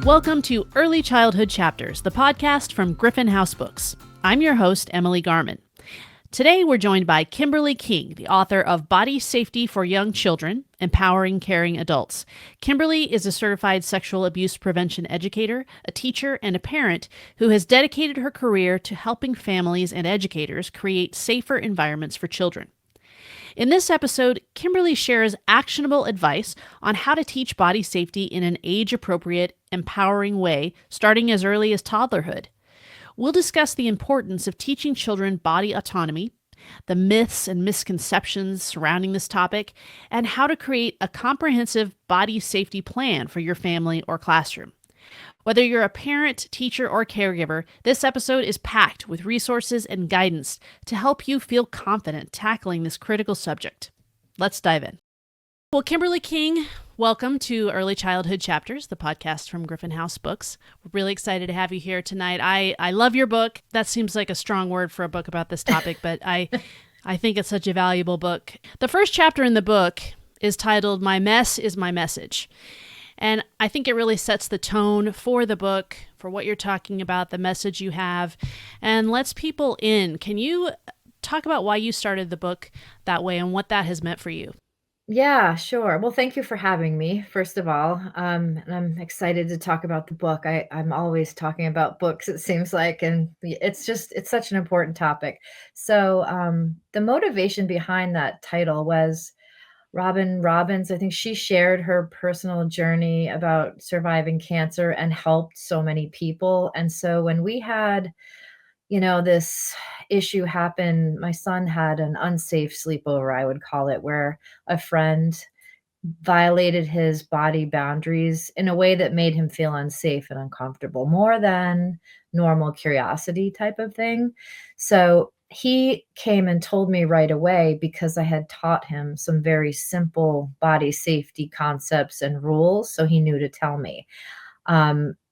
Welcome to Early Childhood Chapters, the podcast from Griffin House Books. I'm your host, Emily Garman. Today, we're joined by Kimberly King, the author of Body Safety for Young Children, Empowering Caring Adults. Kimberly is a certified sexual abuse prevention educator, a teacher, and a parent who has dedicated her career to helping families and educators create safer environments for children. In this episode, Kimberly shares actionable advice on how to teach body safety in an age-appropriate, empowering way, starting as early as toddlerhood. We'll discuss the importance of teaching children body autonomy, the myths and misconceptions surrounding this topic, and how to create a comprehensive body safety plan for your family or classroom. Whether you're a parent, teacher, or caregiver, this episode is packed with resources and guidance to help you feel confident tackling this critical subject. Let's dive in. Well, Kimberly King, welcome to Early Childhood Chapters, the podcast from Griffin House Books. We're really excited to have you here tonight. I love your book. That seems like a strong word for a book about this topic, but I think it's such a valuable book. The first chapter in the book is titled My Mess is My Message. And I think it really sets the tone for the book, for what you're talking about, the message you have, and lets people in. Can you talk about why you started the book that way and what that has meant for you? Yeah, sure. Well, thank you for having me, first of all. And I'm excited to talk about the book. I'm always talking about books, it seems like, and it's such an important topic. So, the motivation behind that title was Robin Robbins. I think she shared her personal journey about surviving cancer and helped so many people. And so when we had this issue happened. My son had an unsafe sleepover, I would call it, where a friend violated his body boundaries in a way that made him feel unsafe and uncomfortable, more than normal curiosity type of thing. So he came and told me right away because I had taught him some very simple body safety concepts and rules. So he knew to tell me.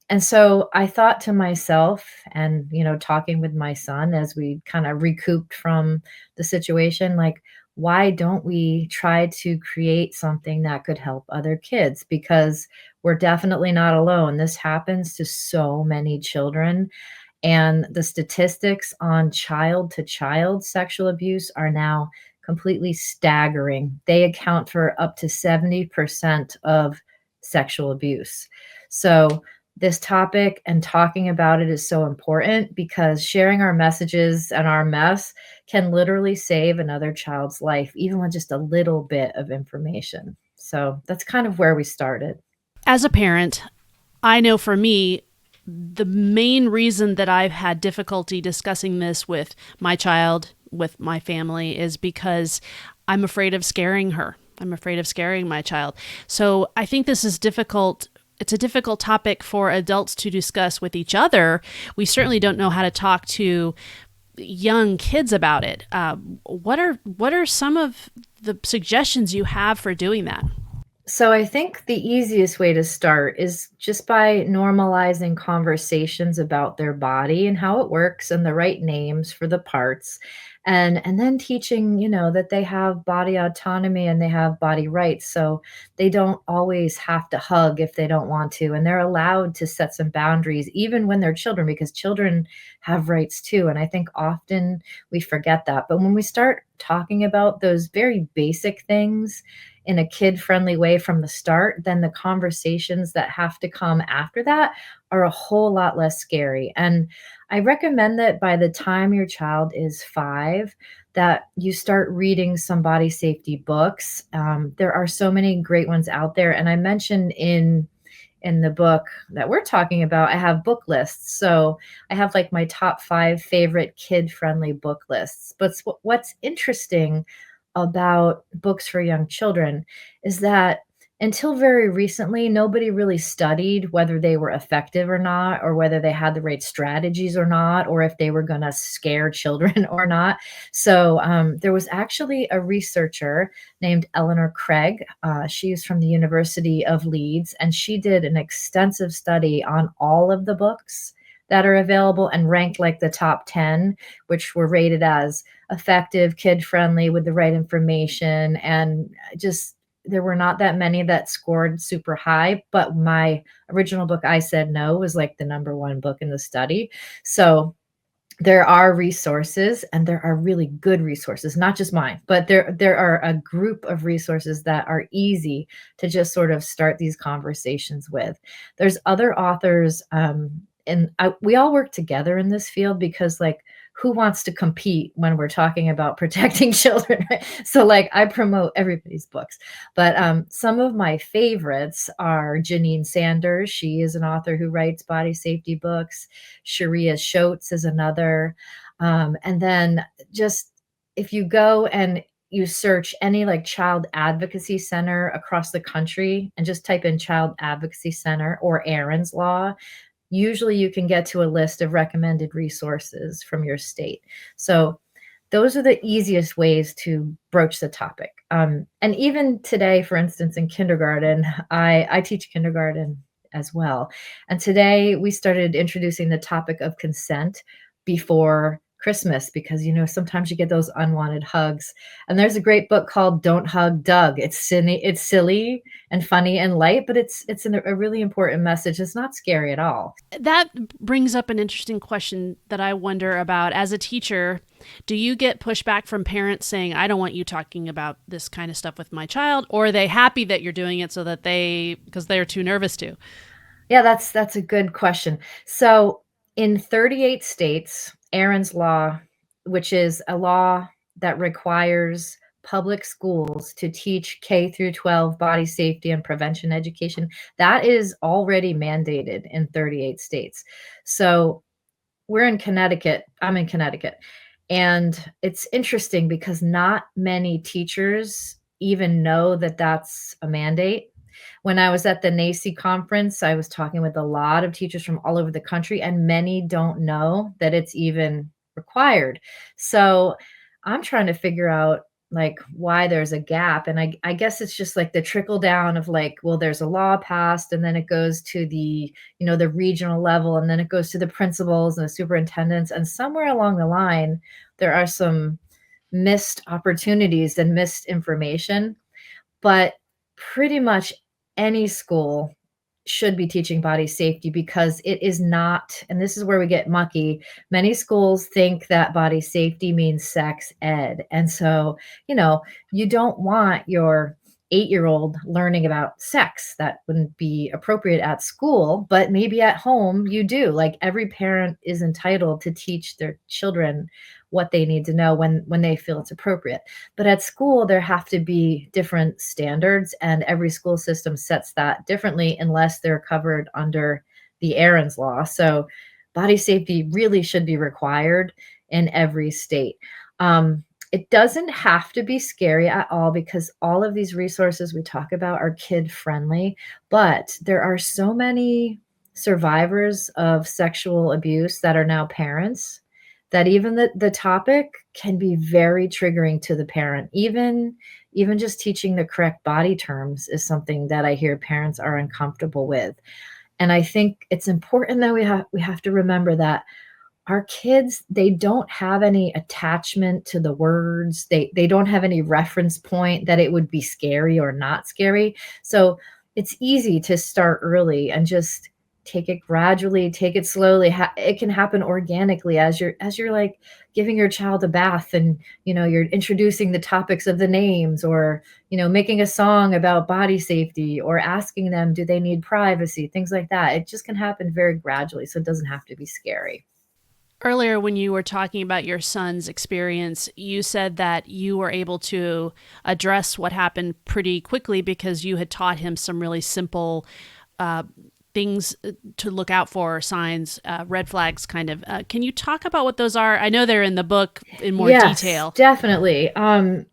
And so I thought to myself, and talking with my son as we kind of recouped from the situation, like, why don't we try to create something that could help other kids? Because we're definitely not alone. This happens to so many children. And the statistics on child to child sexual abuse are now completely staggering. They account for up to 70% of sexual abuse. So, this topic and talking about it is so important because sharing our messages and our mess can literally save another child's life, even with just a little bit of information. So, that's kind of where we started. As a parent, I know for me, the main reason that I've had difficulty discussing this with my child, with my family, is because I'm afraid of scaring her. I'm afraid of scaring my child. So I think this is difficult. It's a difficult topic for adults to discuss with each other. We certainly don't know how to talk to young kids about it. What are some of the suggestions you have for doing that? So I think the easiest way to start is just by normalizing conversations about their body and how it works and the right names for the parts. And then teaching, that they have body autonomy and they have body rights. So they don't always have to hug if they don't want to. And they're allowed to set some boundaries, even when they're children, because children have rights too. And I think often we forget that. But when we start talking about those very basic things in a kid-friendly way from the start, then the conversations that have to come after that are a whole lot less scary. And I recommend that by the time your child is 5, that you start reading some body safety books. There are so many great ones out there, and I mentioned in the book that we're talking about, I have book lists. So I have like my top 5 favorite kid-friendly book lists. But what's interesting about books for young children is that until very recently, nobody really studied whether they were effective or not, or whether they had the right strategies or not, or if they were going to scare children or not. So there was actually a researcher named Eleanor Craig. She's from the University of Leeds, and she did an extensive study on all of the books that are available and ranked like the top 10, which were rated as effective, kid friendly, with the right information, and just there were not that many that scored super high, but my original book, I Said No, was like the number one book in the study. So there are resources, and there are really good resources, not just mine, but there are a group of resources that are easy to just sort of start these conversations with. There's other authors, and we all work together in this field because, like, who wants to compete when we're talking about protecting children, right? So, like, I promote everybody's books, but some of my favorites are Janine Sanders. She is an author who writes body safety books. Sharia Shotes is another. And then just if you go and you search any like child advocacy center across the country and just type in child advocacy center or Aaron's Law, usually you can get to a list of recommended resources from your state. So those are the easiest ways to broach the topic. And even today, for instance, in kindergarten, I teach kindergarten as well. And today we started introducing the topic of consent before Christmas because, sometimes you get those unwanted hugs. And there's a great book called Don't Hug Doug. It's silly and funny and light, but it's a really important message. It's not scary at all. That brings up an interesting question that I wonder about. As a teacher, do you get pushback from parents saying, I don't want you talking about this kind of stuff with my child? Or are they happy that you're doing it because they're too nervous to? Yeah, that's a good question. So in 38 states, Aaron's Law, which is a law that requires public schools to teach K through 12 body safety and prevention education, that is already mandated in 38 states. So we're in Connecticut. I'm in Connecticut. And it's interesting because not many teachers even know that that's a mandate. When I was at the NACCE conference, I was talking with a lot of teachers from all over the country, and many don't know that it's even required. So I'm trying to figure out like why there's a gap. And I guess it's just like the trickle down of like, well, there's a law passed, and then it goes to the regional level, and then it goes to the principals and the superintendents. And somewhere along the line, there are some missed opportunities and missed information. But pretty much any school should be teaching body safety because it is not, and this is where we get mucky. Many schools think that body safety means sex ed. And so, you don't want your 8-year-old learning about sex. That wouldn't be appropriate at school, but maybe at home you do. Like every parent is entitled to teach their children what they need to know when they feel it's appropriate. But at school, there have to be different standards, and every school system sets that differently unless they're covered under the Aaron's Law. So body safety really should be required in every state. It doesn't have to be scary at all because all of these resources we talk about are kid friendly, but there are so many survivors of sexual abuse that are now parents that even the topic can be very triggering to the parent. Even just teaching the correct body terms is something that I hear parents are uncomfortable with. And I think it's important that we have to remember that our kids, they don't have any attachment to the words. They don't have any reference point that it would be scary or not scary. So it's easy to start early and just take it gradually, take it slowly. It can happen organically as you're like giving your child a bath, and you're introducing the topics of the names, or making a song about body safety, or asking them, do they need privacy, things like that. It just can happen very gradually, so it doesn't have to be scary. Earlier, when you were talking about your son's experience, you said that you were able to address what happened pretty quickly because you had taught him some really simple things to look out for, signs, red flags, kind of. Can you talk about what those are? I know they're in the book in more detail. Definitely. Well,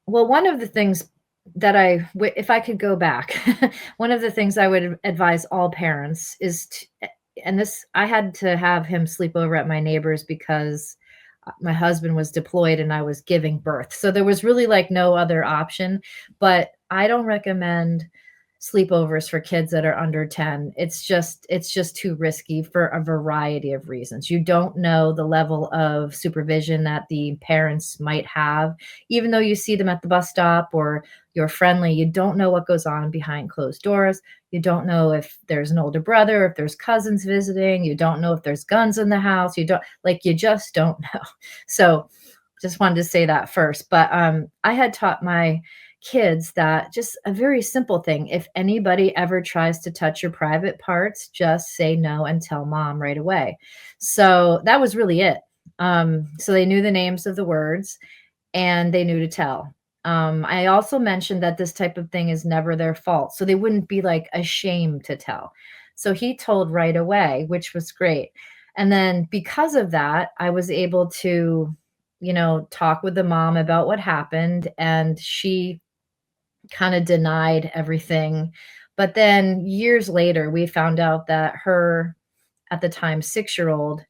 one of the things that if I could go back, one of the things I would advise all parents is and this, I had to have him sleep over at my neighbor's because my husband was deployed and I was giving birth. So there was really like no other option, but I don't recommend sleepovers for kids that are under 10. It's just too risky for a variety of reasons. You don't know the level of supervision that the parents might have. Even though you see them at the bus stop or you're friendly, you don't know what goes on behind closed doors. You don't know if there's an older brother, if there's cousins visiting. You don't know if there's guns in the house. You just don't know. So just wanted to say that first. But I had taught my kids that just a very simple thing. If anybody ever tries to touch your private parts, just say no and tell mom right away. So that was really it. So they knew the names of the words and they knew to tell. I also mentioned that this type of thing is never their fault. So they wouldn't be like ashamed to tell. So he told right away, which was great. And then because of that, I was able to, talk with the mom about what happened. And she kind of denied everything. But then years later, we found out that her, at the time, 6-year-old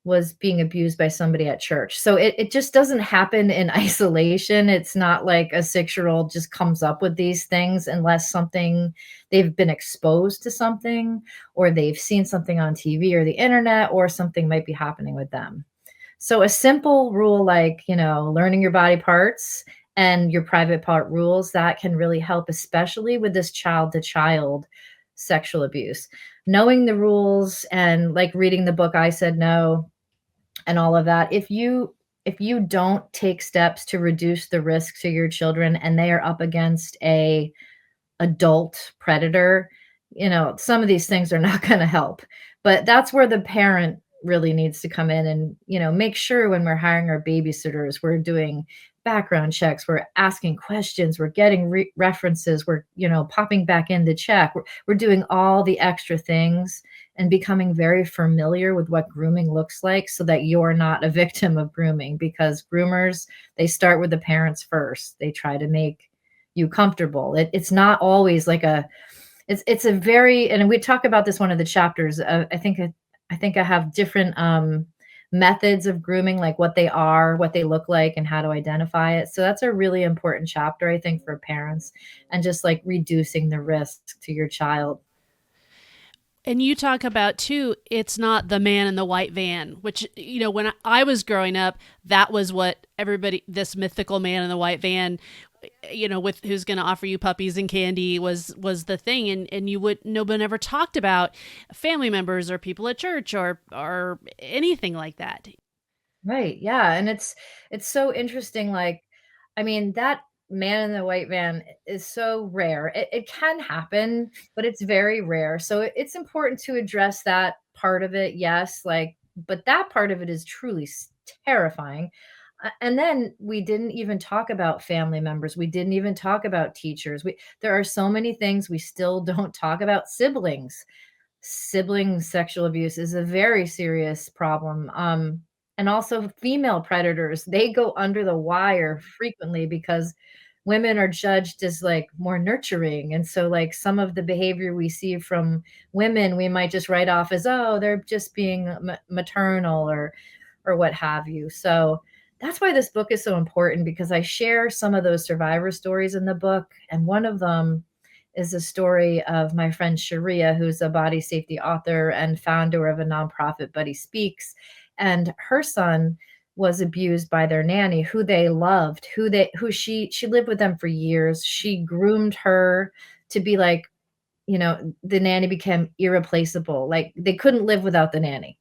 was being abused by somebody at church. So it just doesn't happen in isolation. It's not like a 6-year-old just comes up with these things unless something they've been exposed to something or they've seen something on TV or the internet or something might be happening with them. So a simple rule like, learning your body parts and your private part rules that can really help, especially with this child to child sexual abuse. Knowing the rules and like reading the book I Said No and all of that. If you don't take steps to reduce the risk to your children and they are up against a adult predator, some of these things are not going to help. But that's where the parent really needs to come in and, make sure when we're hiring our babysitters, we're doing background checks, we're asking questions, we're getting references, we're, popping back in to check. We're doing all the extra things and becoming very familiar with what grooming looks like so that you're not a victim of grooming because groomers, they start with the parents first. They try to make you comfortable. It's not always like it's a very, and we talk about this one of the chapters. I think I have different methods of grooming, like what they are, what they look like, and how to identify it. So that's a really important chapter, I think, for parents and just like reducing the risk to your child. And you talk about too, it's not the man in the white van, which, when I was growing up, that was what everybody, this mythical man in the white van, with who's going to offer you puppies and candy was the thing. And no one ever talked about family members or people at church or anything like that. Right. Yeah. And it's so interesting. Like, I mean, that man in the white van is so rare. It can happen, but it's very rare. So it's important to address that part of it. Yes. Like, but that part of it is truly terrifying. And then we didn't even talk about family members. We didn't even talk about teachers. There are so many things we still don't talk about. Sibling sexual abuse is a very serious problem. And also female predators, they go under the wire frequently because women are judged as like more nurturing. And so like some of the behavior we see from women, we might just write off as, oh, they're just being maternal or what have you. So that's why this book is so important because I share some of those survivor stories in the book. And one of them is a story of my friend Sharia, who's a body safety author and founder of a nonprofit, Buddy Speaks. And her son was abused by their nanny, who they loved, who she lived with them for years. She groomed her to be like, the nanny became irreplaceable. Like they couldn't live without the nanny.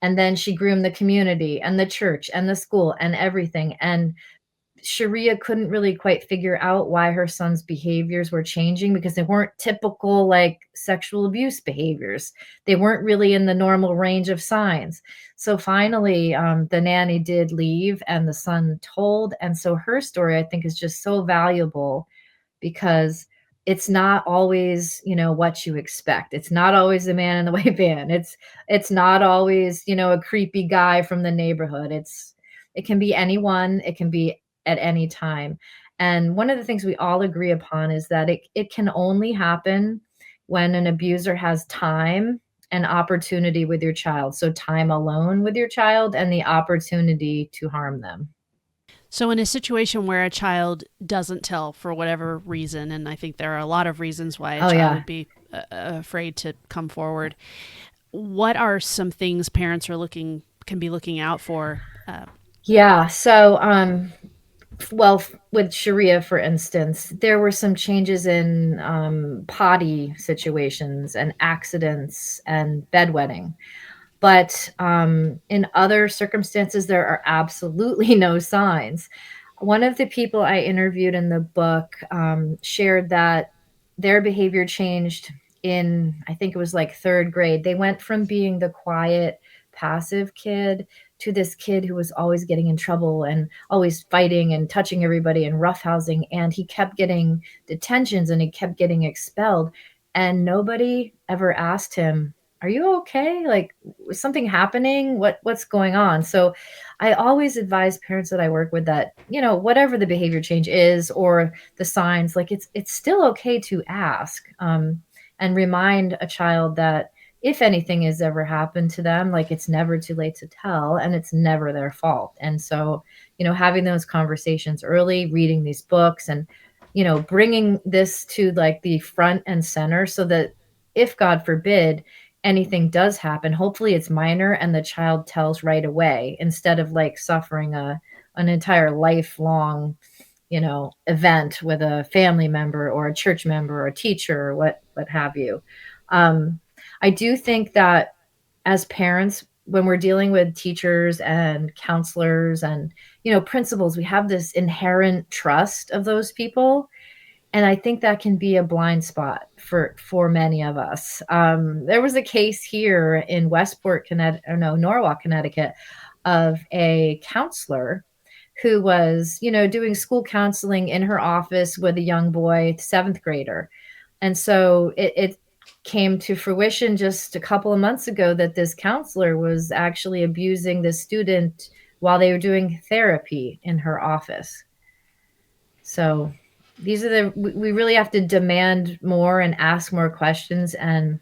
And then she groomed the community and the church and the school and everything. And Sharia couldn't really quite figure out why her son's behaviors were changing because they weren't typical like sexual abuse behaviors. They weren't really in the normal range of signs. So finally, the nanny did leave and the son told. And so her story, I think, is just so valuable because it's not always, what you expect. It's not always the man in the white van. It's not always, a creepy guy from the neighborhood. It can be anyone. It can be at any time. And one of the things we all agree upon is that it can only happen when an abuser has time and opportunity with your child. So time alone with your child and the opportunity to harm them. So, in a situation where a child doesn't tell for whatever reason, and I think there are a lot of reasons why a Oh child yeah. would be afraid to come forward, what are some things parents can be looking out for? Yeah. So, well, with Sharia, for instance, there were some changes in potty situations and accidents and bedwetting. But in other circumstances, there are absolutely no signs. One of the people I interviewed in the book shared that their behavior changed in, I think it was like third grade. They went from being the quiet, passive kid to this kid who was always getting in trouble and always fighting and touching everybody and roughhousing. And he kept getting detentions and he kept getting expelled. And nobody ever asked him, "Are you okay? Like, is something happening? What's going on?" So I always advise parents that I work with that, whatever the behavior change is or the signs, like it's still okay to ask, and remind a child that if anything has ever happened to them, like it's never too late to tell and it's never their fault. And so, having those conversations early, reading these books and, bringing this to like the front and center so that if God forbid anything does happen, hopefully it's minor and the child tells right away instead of like suffering an entire lifelong, event with a family member or a church member or a teacher or what have you. Um, I do think that as parents, when we're dealing with teachers and counselors and principals, we have this inherent trust of those people, and I think that can be a blind spot for many of us. There was a case here in Westport, Connecticut, or no, Norwalk, Connecticut, of a counselor who was, doing school counseling in her office with a young boy, seventh grader. And so it came to fruition just a couple of months ago that this counselor was actually abusing the student while they were doing therapy in her office. So these are we really have to demand more and ask more questions and,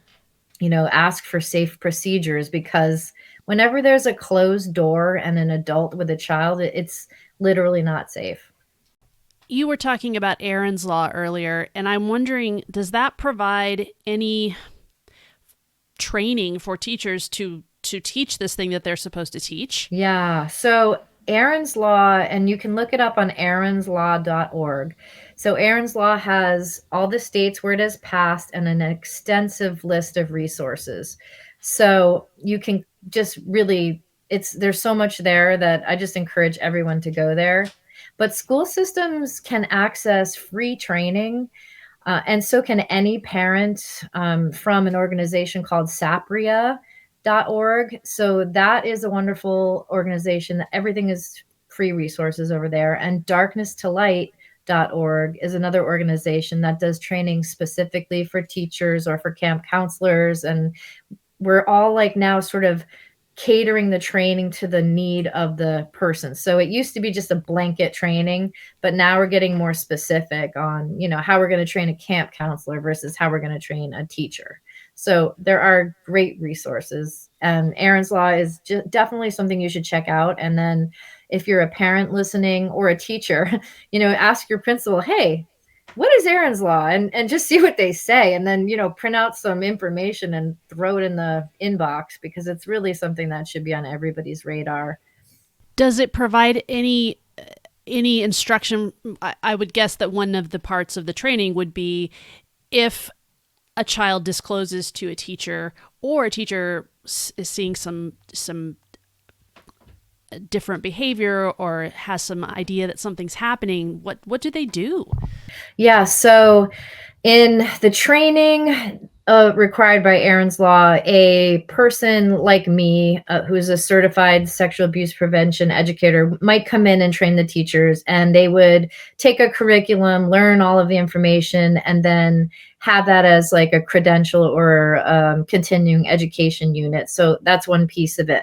ask for safe procedures, because whenever there's a closed door and an adult with a child, it's literally not safe. You were talking about Aaron's Law earlier, and I'm wondering, does that provide any training for teachers to teach this thing that they're supposed to teach? Yeah. So Aaron's Law, and you can look it up on aaronslaw.org. So Aaron's Law has all the states where it has passed and an extensive list of resources. So you can just really, there's so much there that I just encourage everyone to go there. But school systems can access free training, and so can any parent, from an organization called sapria.org. So that is a wonderful organization. Everything is free resources over there. And darknesstolight.org is another organization that does training specifically for teachers or for camp counselors. And we're all like now sort of catering the training to the need of the person. So it used to be just a blanket training, but now we're getting more specific on, how we're going to train a camp counselor versus how we're going to train a teacher. So there are great resources, and Aaron's Law is definitely something you should check out. And then if you're a parent listening or a teacher, ask your principal, "Hey, what is Aaron's Law?" and just see what they say, and then print out some information and throw it in the inbox, because it's really something that should be on everybody's radar. Does it provide any instruction? I would guess that one of the parts of the training would be if a child discloses to a teacher, or a teacher is seeing some different behavior or has some idea that something's happening, what do they do? Yeah, so in the training required by Aaron's Law, a person like me, who's a certified sexual abuse prevention educator, might come in and train the teachers, and they would take a curriculum, learn all of the information, and then have that as like a credential or continuing education unit. So that's one piece of it.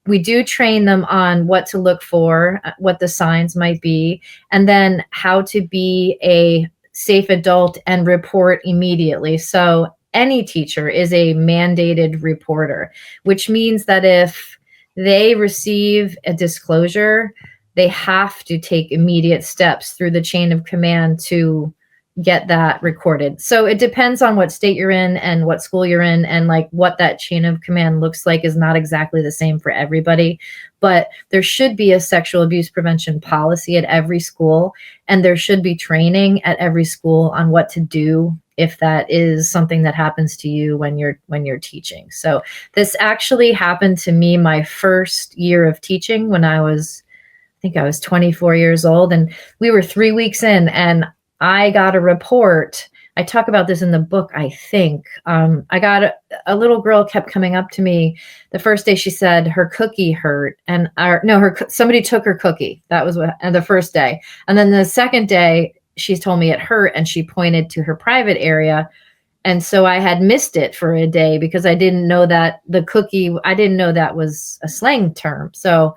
We do train them on what to look for, what the signs might be, and then how to be a safe adult and report immediately. So any teacher is a mandated reporter, which means that if they receive a disclosure, they have to take immediate steps through the chain of command to get that recorded. So it depends on what state you're in and what school you're in, and like what that chain of command looks like is not exactly the same for everybody. But there should be a sexual abuse prevention policy at every school, and there should be training at every school on what to do if that is something that happens to you when you're teaching. So this actually happened to me my first year of teaching when I think I was 24 years old, and we were 3 weeks in, and I got a report. I talk about this in the book, I think. I got a little girl kept coming up to me. The first day she said her cookie hurt, and somebody took her cookie. That was the first day. And then the second day, she told me it hurt, and she pointed to her private area. And so I had missed it for a day because I didn't know that I didn't know that was a slang term. So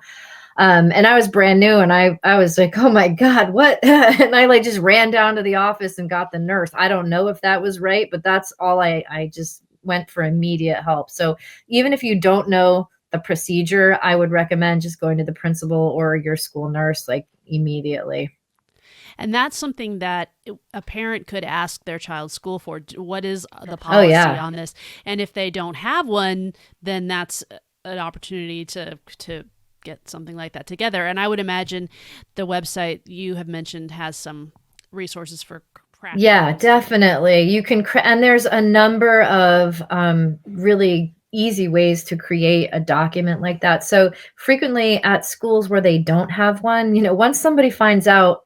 and I was brand new, and I was like, oh my God, what? And I like just ran down to the office and got the nurse. I don't know if that was right, but that's all I just went for immediate help. So even if you don't know the procedure, I would recommend just going to the principal or your school nurse like immediately. And that's something that a parent could ask their child's school for. What is the Oh policy yeah. on this? And if they don't have one, then that's an opportunity to get something like that together. And I would imagine the website you have mentioned has some resources for crafting Yeah, those too. definitely. You can, and there's a number of really easy ways to create a document like that. So frequently at schools where they don't have one, once somebody finds out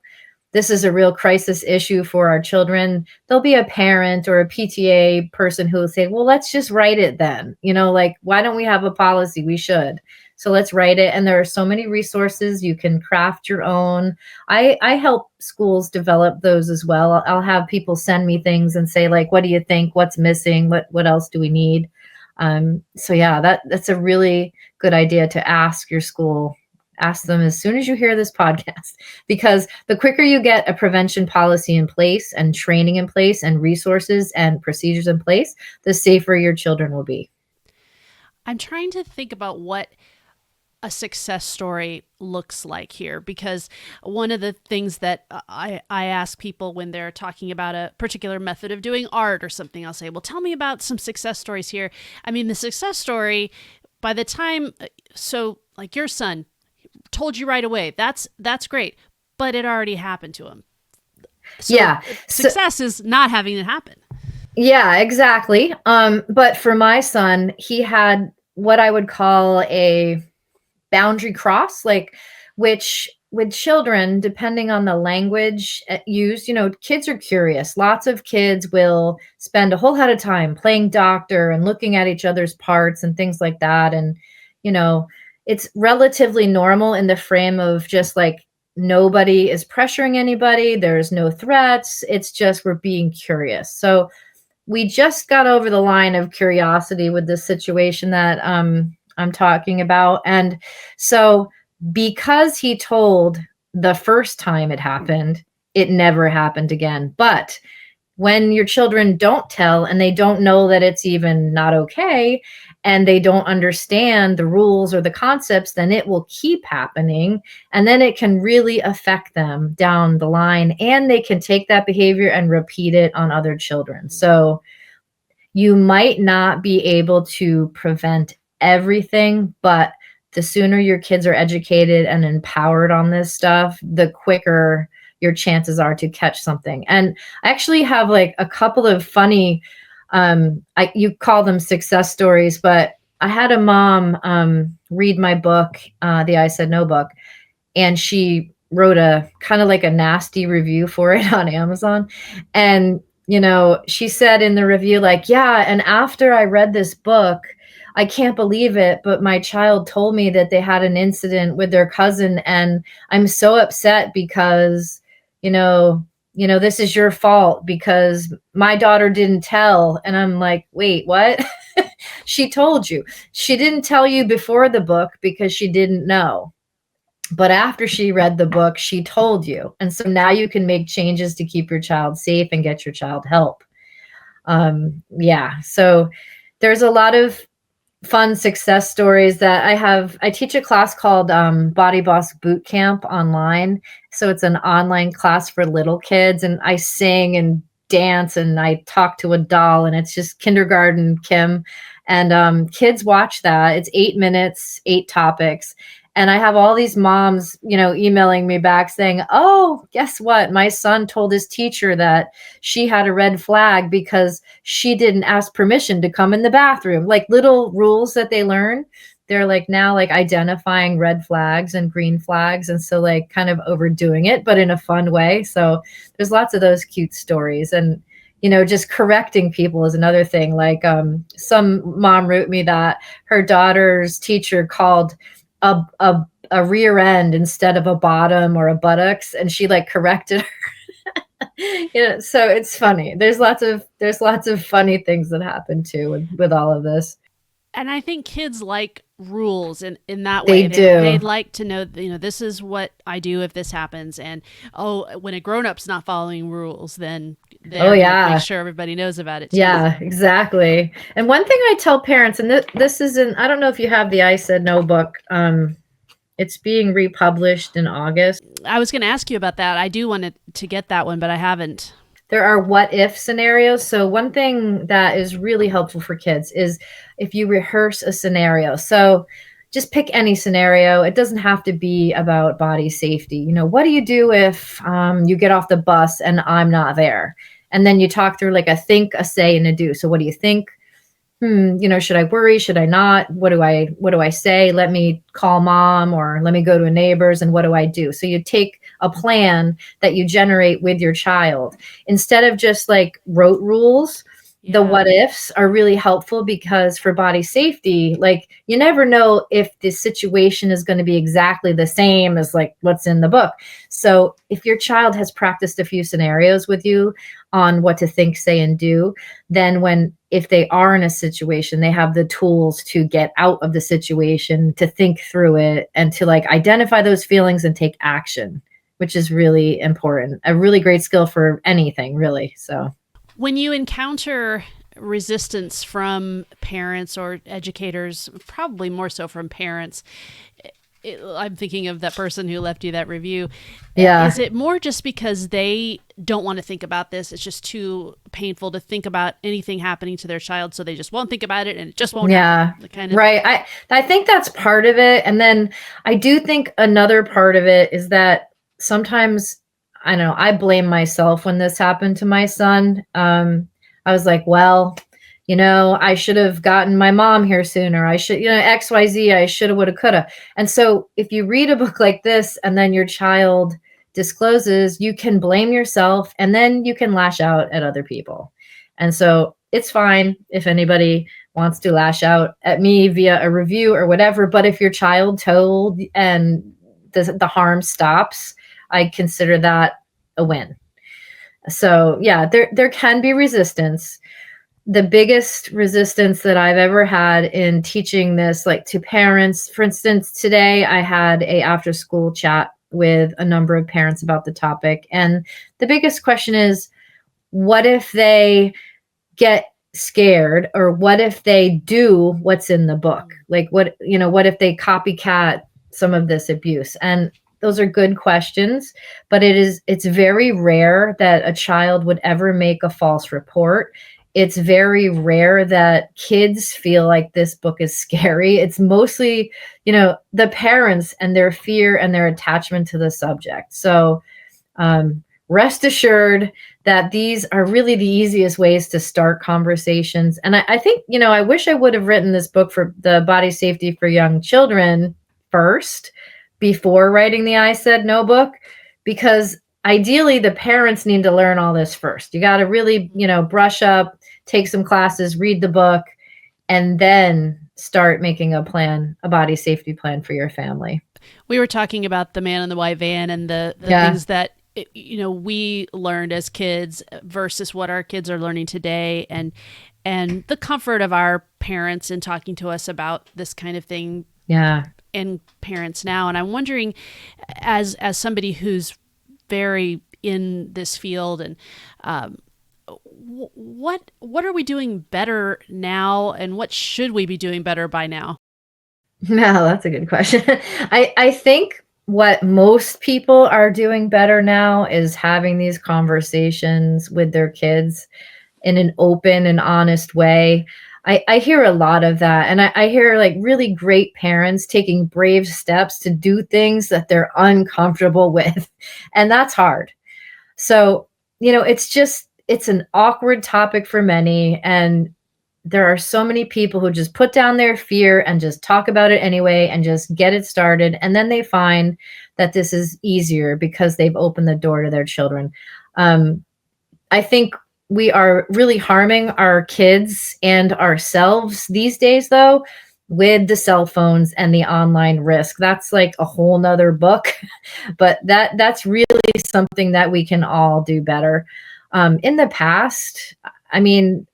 this is a real crisis issue for our children, there'll be a parent or a PTA person who will say, well, let's just write it then. Like, why don't we have a policy? We should. So let's write it. And there are so many resources. You can craft your own. I help schools develop those as well. I'll have people send me things and say, like, what do you think? What's missing? What else do we need? So yeah, that's a really good idea to ask your school. Ask them as soon as you hear this podcast, because the quicker you get a prevention policy in place and training in place and resources and procedures in place, the safer your children will be. I'm trying to think about what a success story looks like here, because one of the things that I ask people when they're talking about a particular method of doing art or something, I'll say, well, tell me about some success stories here. I mean, the success story, by the time, so like your son told you right away, that's great, but it already happened to him. So Yeah. So success is not having it happen. yeah, exactly. But for my son, he had what I would call a boundary cross, like, which with children, depending on the language used, kids are curious. Lots of kids will spend a whole lot of time playing doctor and looking at each other's parts and things like that. And, you know, it's relatively normal in the frame of just like nobody is pressuring anybody. There's no threats. It's just we're being curious. So we just got over the line of curiosity with this situation that I'm talking about. And so because he told the first time it happened, it never happened again. But when your children don't tell and they don't know that it's even not okay and they don't understand the rules or the concepts, then it will keep happening. And then it can really affect them down the line. And they can take that behavior and repeat it on other children. So you might not be able to prevent everything, but the sooner your kids are educated and empowered on this stuff, the quicker your chances are to catch something. And I actually have like a couple of funny, you call them success stories, but I had a mom read my book, the I Said No book, and she wrote a kind of like a nasty review for it on Amazon. And, she said in the review, like, yeah, and after I read this book, I can't believe it, but my child told me that they had an incident with their cousin, and I'm so upset because, this is your fault because my daughter didn't tell. And I'm like, wait, what? She told you. She didn't tell you before the book because she didn't know. But after she read the book, she told you. And so now you can make changes to keep your child safe and get your child help. Yeah. So there's a lot of fun success stories that I teach a class called Body Boss Boot Camp online. So it's an online class for little kids, and I sing and dance and I talk to a doll, and it's just kindergarten Kim. And kids watch that. It's 8 minutes, 8 topics. And I have all these moms, emailing me back saying, "Oh, guess what? My son told his teacher that she had a red flag because she didn't ask permission to come in the bathroom." Like little rules that they learn. They're like now like identifying red flags and green flags. And so like kind of overdoing it, but in a fun way. So there's lots of those cute stories. And just correcting people is another thing. Like some mom wrote me that her daughter's teacher called a rear end instead of a bottom or a buttocks, and she like corrected her. So it's funny. There's lots of funny things that happen too with all of this. And I think kids like rules in that They way. They do. like to know, this is what I do if this happens. And oh, when a grown up's not following rules, then Oh they're going to make yeah. sure everybody knows about it too. Yeah, exactly. And one thing I tell parents, and this isn't, I don't know if you have the I Said No book. It's being republished in August. I was going to ask you about that. I do want to get that one, but I haven't. There are what if scenarios. So, one thing that is really helpful for kids is if you rehearse a scenario. So, just pick any scenario. It doesn't have to be about body safety. What do you do if you get off the bus and I'm not there? And then you talk through like a think, a say, and a do. So, what do you think? Should I worry? Should I not? What do I say? Let me call mom, or let me go to a neighbor's, and what do I do? So you take a plan that you generate with your child instead of just like rote rules. The Yeah. what ifs are really helpful because for body safety, like you never know if the situation is going to be exactly the same as like what's in the book. So if your child has practiced a few scenarios with you on what to think, say, and do, then if they are in a situation, they have the tools to get out of the situation, to think through it, and to like identify those feelings and take action, which is really important. A really great skill for anything, really. So When you encounter resistance from parents or educators, probably more so from parents, I'm thinking of that person who left you that review. yeah. Is it more just because they don't want to think about this? It's just too painful to think about anything happening to their child, so they just won't think about it and it just won't Yeah. happen. The kind of Right. I think that's part of it. And then I do think another part of it is that sometimes I know I blame myself when this happened to my son. I was like, well, I should have gotten my mom here sooner. I should, XYZ, I shoulda, woulda, coulda. And so if you read a book like this and then your child discloses, you can blame yourself and then you can lash out at other people. And so it's fine if anybody wants to lash out at me via a review or whatever. But if your child told and the harm stops, I consider that a win. So yeah, there can be resistance. The biggest resistance that I've ever had in teaching this, like to parents, for instance, today I had a after school chat with a number of parents about the topic. And the biggest question is, what if they get scared, or what if they do what's in the book? Like what if they copycat some of this abuse? And those are good questions, but it's very rare that a child would ever make a false report. It's very rare that kids feel like this book is scary. It's mostly, the parents and their fear and their attachment to the subject. So rest assured that these are really the easiest ways to start conversations. And I think, I wish I would have written this book for the body safety for young children first before writing the I Said No book, because ideally the parents need to learn all this first. You got to really, brush up, take some classes, read the book, and then start making a body safety plan for your family. we were talking about the man in the white van and the Yeah. things that we learned as kids versus what our kids are learning today, and the comfort of our parents in talking to us about this kind of thing, Yeah. and parents now. And I'm wondering, as somebody who's very in this field, and what are we doing better now, and what should we be doing better by now? No, that's a good question. I think what most people are doing better now is having these conversations with their kids in an open and honest way. I hear a lot of that. And I hear like really great parents taking brave steps to do things that they're uncomfortable with. And that's hard. So, it's an awkward topic for many. And there are so many people who just put down their fear and just talk about it anyway and just get it started. And then they find that this is easier because they've opened the door to their children. Um, I think we are really harming our kids and ourselves these days, though, with the cell phones and the online risk. That's like a whole nother book, but that's really something that we can all do better. In the past, I mean,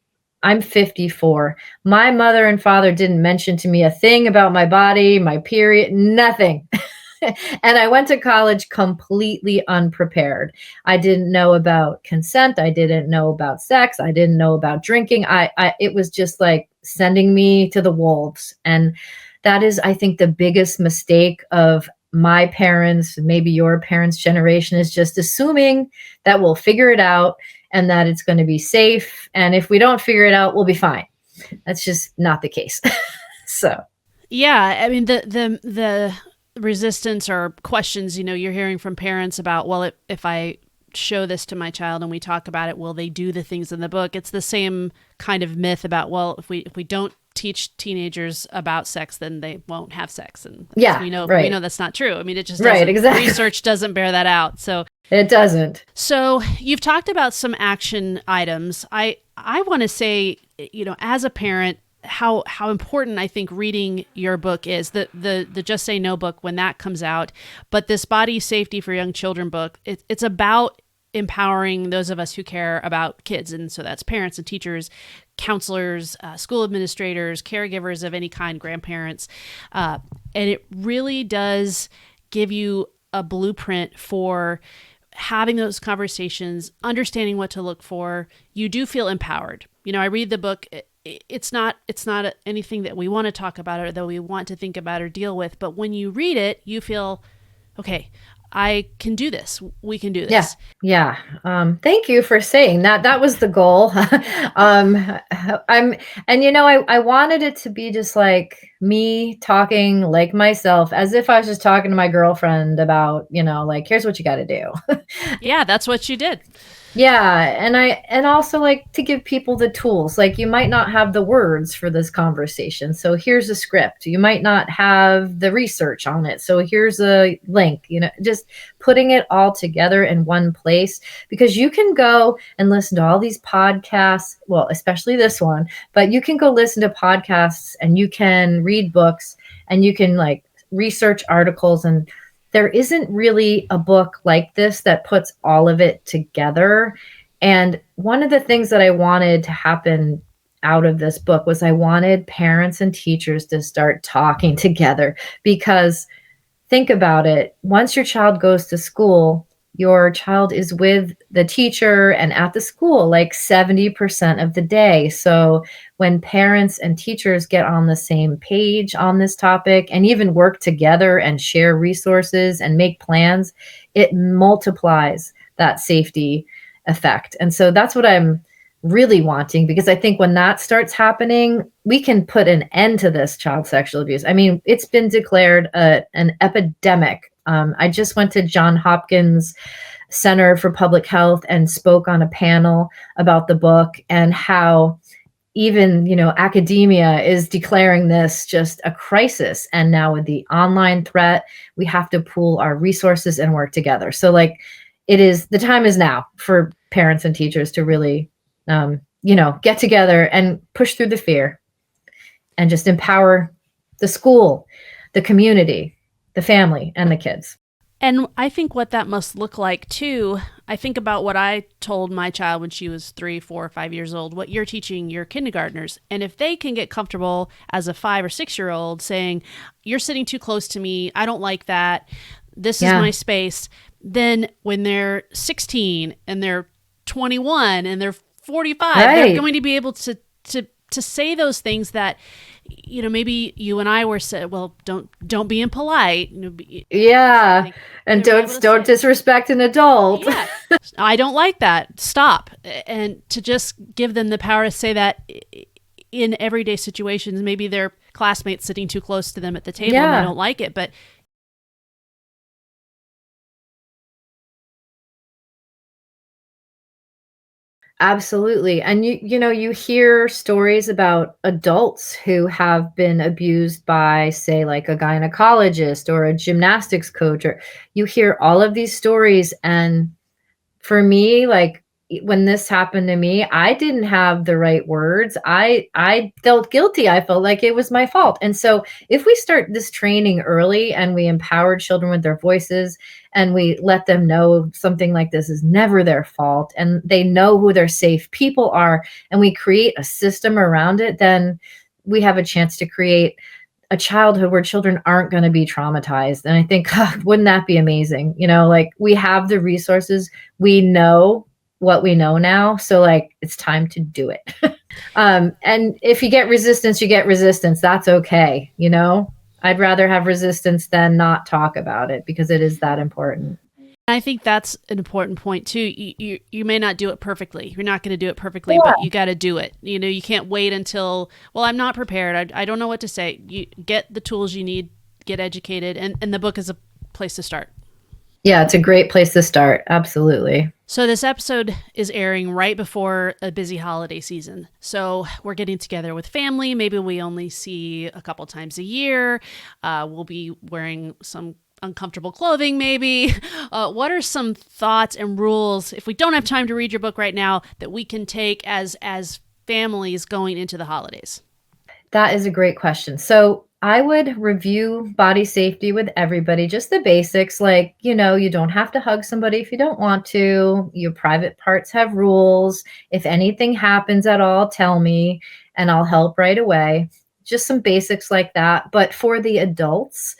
I'm 54. My mother and father didn't mention to me a thing about my body, my period, nothing. And I went to college completely unprepared. I didn't know about consent. I didn't know about sex. I didn't know about drinking. It was just like sending me to the wolves. And that is, I think, the biggest mistake of my parents, maybe your parents' generation, is just assuming that we'll figure it out and that it's going to be safe. And if we don't figure it out, we'll be fine. That's just not the case. So, Yeah, I mean the resistance or questions, you're hearing from parents about, well, if I show this to my child and we talk about it, will they do the things in the book? It's the same kind of myth about, well, if we don't teach teenagers about sex, then they won't have sex, and yeah, we know right. that's not true. I mean, it just Right, doesn't, exactly. research doesn't bear that out. So It doesn't. So you've talked about some action items. I want to say, as a parent, how important I think reading your book is. The Just Say No book, when that comes out, but this Body Safety for Young Children book, it's about empowering those of us who care about kids. And so that's parents and teachers, counselors, school administrators, caregivers of any kind, grandparents. And it really does give you a blueprint for having those conversations, understanding what to look for. You do feel empowered. I read the book. It's not anything that we want to talk about or that we want to think about or deal with. But when you read it, you feel, okay, I can do this. We can do this. Yeah. Thank you for saying that. That was the goal. I wanted it to be just like me talking like myself, as if I was just talking to my girlfriend about, like, here's what you got to do. Yeah, that's what you did. Yeah, and also like to give people the tools. Like, you might not have the words for this conversation, so here's a script. You might not have the research on it, so here's a link. Just putting it all together in one place, because you can go and listen to all these podcasts, well, especially this one, but you can go listen to podcasts and you can read books and you can like research articles, and there isn't really a book like this that puts all of it together. And one of the things that I wanted to happen out of this book was I wanted parents and teachers to start talking together, because think about it. Once your child goes to school, your child is with the teacher and at the school like 70% of the day. So when parents and teachers get on the same page on this topic and even work together and share resources and make plans, it multiplies that safety effect. And so that's what I'm really wanting, because I think when that starts happening, we can put an end to this child sexual abuse. I mean, it's been declared an epidemic. I just went to Johns Hopkins Center for Public Health and spoke on a panel about the book, and how even, academia is declaring this just a crisis. And now with the online threat, we have to pool our resources and work together. So like, the time is now for parents and teachers to really get together and push through the fear and just empower the school, the community, the family, and the kids. And I think what that must look like too, I think about what I told my child when she was 3, 4, 5 years old, what you're teaching your kindergartners. And if they can get comfortable as a 5 or 6-year-old saying, you're sitting too close to me, I don't like that, this is my space, then when they're 16 and they're 21 and they're 45. They're Right. going to be able to say those things that, maybe you and I were said, well, don't be impolite. Yeah. And They'll be able to don't say, disrespect an adult. yeah, I don't like that. Stop. And to just give them the power to say that in everyday situations. Maybe their classmates sitting too close to them at the table and they Yeah. don't like it, but Absolutely. And you hear stories about adults who have been abused by, say, like a gynecologist or a gymnastics coach, or you hear all of these stories. And for me, like, when this happened to me, I didn't have the right words. I felt guilty. I felt like it was my fault. And so if we start this training early and we empower children with their voices and we let them know something like this is never their fault and they know who their safe people are, and we create a system around it, then we have a chance to create a childhood where children aren't going to be traumatized. And I think, wouldn't that be amazing? Like, we have the resources, we know what we know now. So, like, it's time to do it. And if you get resistance, you get resistance. That's okay. I'd rather have resistance than not talk about it because it is that important. I think that's an important point too. You may not do it perfectly. You're not going to do it perfectly, but Yeah. you got to do it. You can't wait until, well, I'm not prepared. I don't know what to say. You get the tools you need, get educated, and the book is a place to start. Yeah, it's a great place to start. Absolutely. So this episode is airing right before a busy holiday season. So we're getting together with family. Maybe we only see a couple times a year. We'll be wearing some uncomfortable clothing, maybe. What are some thoughts and rules, if we don't have time to read your book right now, that we can take as families going into the holidays? That is a great question. So I would review body safety with everybody, just the basics, like, you don't have to hug somebody if you don't want to. Your private parts have rules. If anything happens at all, tell me and I'll help right away. Just some basics like that. But for the adults,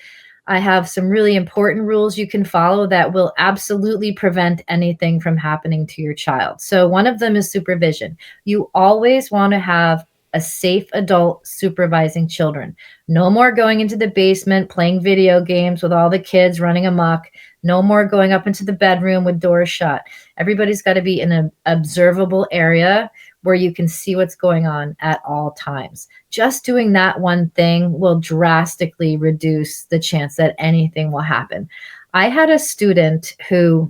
I have some really important rules you can follow that will absolutely prevent anything from happening to your child. So one of them is supervision. You always want to have a safe adult supervising children. No more going into the basement playing video games with all the kids running amok. No more going up into the bedroom with doors shut. Everybody's got to be in an observable area where you can see what's going on at all times. Just doing that one thing will drastically reduce the chance that anything will happen. I had a student who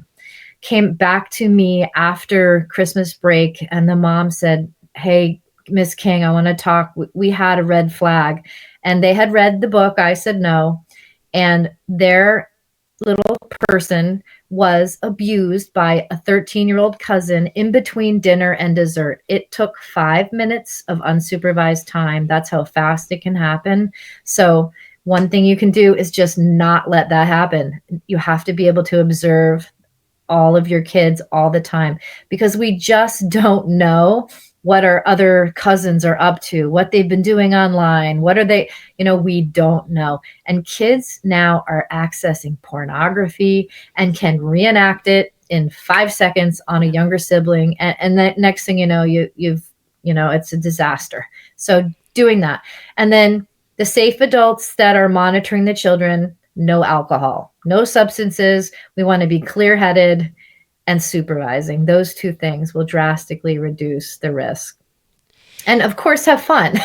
came back to me after Christmas break, and the mom said, "Hey, Miss King, I want to talk. We had a red flag." And they had read the book. I said no. And their little person was abused by a 13-year-old cousin in between dinner and dessert. It took 5 minutes of unsupervised time. That's how fast it can happen. So one thing you can do is just not let that happen. You have to be able to observe all of your kids all the time, because we just don't know what our other cousins are up to, what they've been doing online, what are they, we don't know. And kids now are accessing pornography and can reenact it in 5 seconds on a younger sibling. And the next thing you know, it's a disaster. So doing that. And then the safe adults that are monitoring the children, no alcohol, no substances. We want to be clear-headed and supervising. Those two things will drastically reduce the risk. And of course, have fun.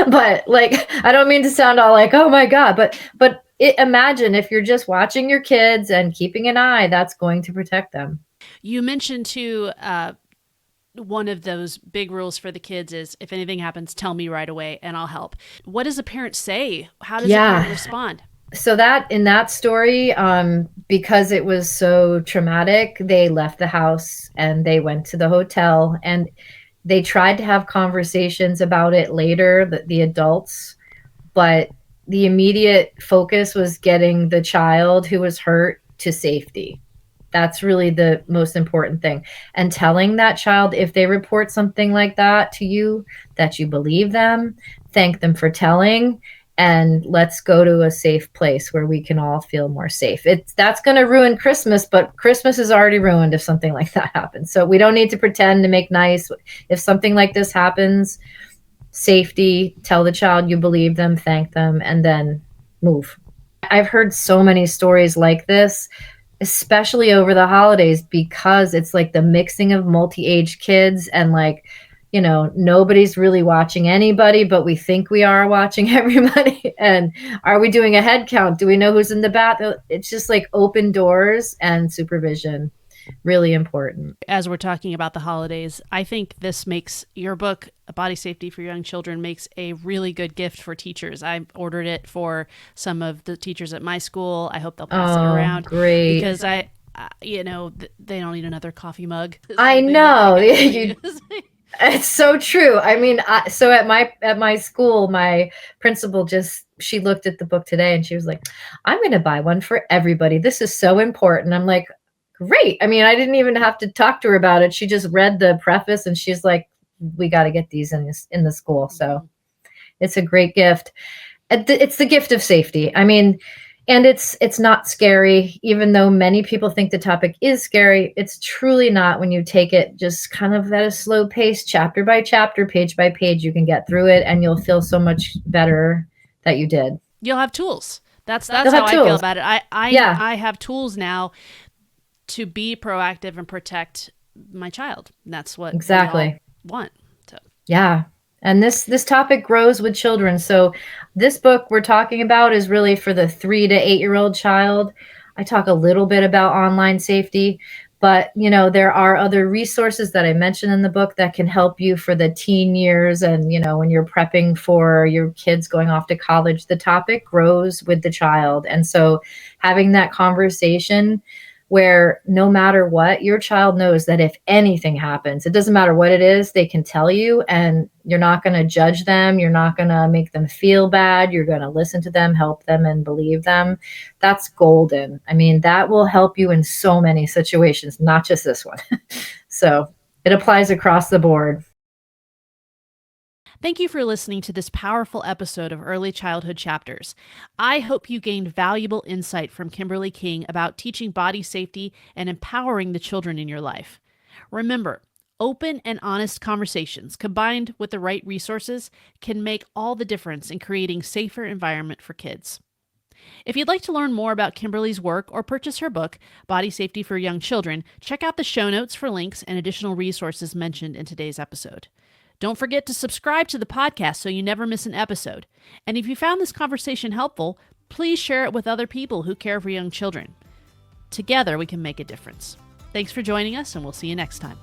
But, like, I don't mean to sound all like, oh my God, but imagine if you're just watching your kids and keeping an eye, that's going to protect them. You mentioned too, one of those big rules for the kids is, if anything happens, tell me right away and I'll help. What does a parent say? How does a parent respond? So that in that story, because it was so traumatic, they left the house and they went to the hotel, and they tried to have conversations about it later, the adults, but the immediate focus was getting the child who was hurt to safety. That's really the most important thing. And telling that child, if they report something like that to you, that you believe them, thank them for telling, and let's go to a safe place where we can all feel more safe. That's going to ruin Christmas, but Christmas is already ruined if something like that happens. So we don't need to pretend to make nice. If something like this happens, safety, tell the child you believe them, thank them, and then move. I've heard so many stories like this, especially over the holidays, because it's like the mixing of multi-age kids and like, nobody's really watching anybody, but we think we are watching everybody. And are we doing a head count? Do we know who's in the bath? It's just like open doors and supervision. Really important. As we're talking about the holidays, I think this makes your book, Body Safety for Young Children, makes a really good gift for teachers. I ordered it for some of the teachers at my school. I hope they'll pass it around. Great. Because they don't need another coffee mug. I know. It's so true. I mean, so at my school, my principal she looked at the book today and she was like, I'm going to buy one for everybody. This is so important. I'm like, great. I mean, I didn't even have to talk to her about it. She just read the preface and she's like, we got to get these in the school. So it's a great gift. It's the gift of safety. I mean, and it's not scary, even though many people think the topic is scary. It's truly not when you take it just kind of at a slow pace, chapter by chapter, page by page. You can get through it and you'll feel so much better that you did. You'll have tools. That's how I feel about it. I have tools now to be proactive and protect my child. That's what exactly we all want. So. Yeah. And this topic grows with children. So this book we're talking about is really for the 3 to 8-year-old child. I talk a little bit about online safety, but there are other resources that I mentioned in the book that can help you for the teen years. And, when you're prepping for your kids going off to college, the topic grows with the child. And so having that conversation where no matter what, your child knows that if anything happens, it doesn't matter what it is, they can tell you and you're not going to judge them. You're not going to make them feel bad. You're going to listen to them, help them, and believe them. That's golden. I mean, that will help you in so many situations, not just this one. So it applies across the board. Thank you for listening to this powerful episode of Early Childhood Chapters. I hope you gained valuable insight from Kimberly King about teaching body safety and empowering the children in your life. Remember, open and honest conversations combined with the right resources can make all the difference in creating a safer environment for kids. If you'd like to learn more about Kimberly's work or purchase her book, Body Safety for Young Children, check out the show notes for links and additional resources mentioned in today's episode. Don't forget to subscribe to the podcast so you never miss an episode. And if you found this conversation helpful, please share it with other people who care for young children. Together, we can make a difference. Thanks for joining us, and we'll see you next time.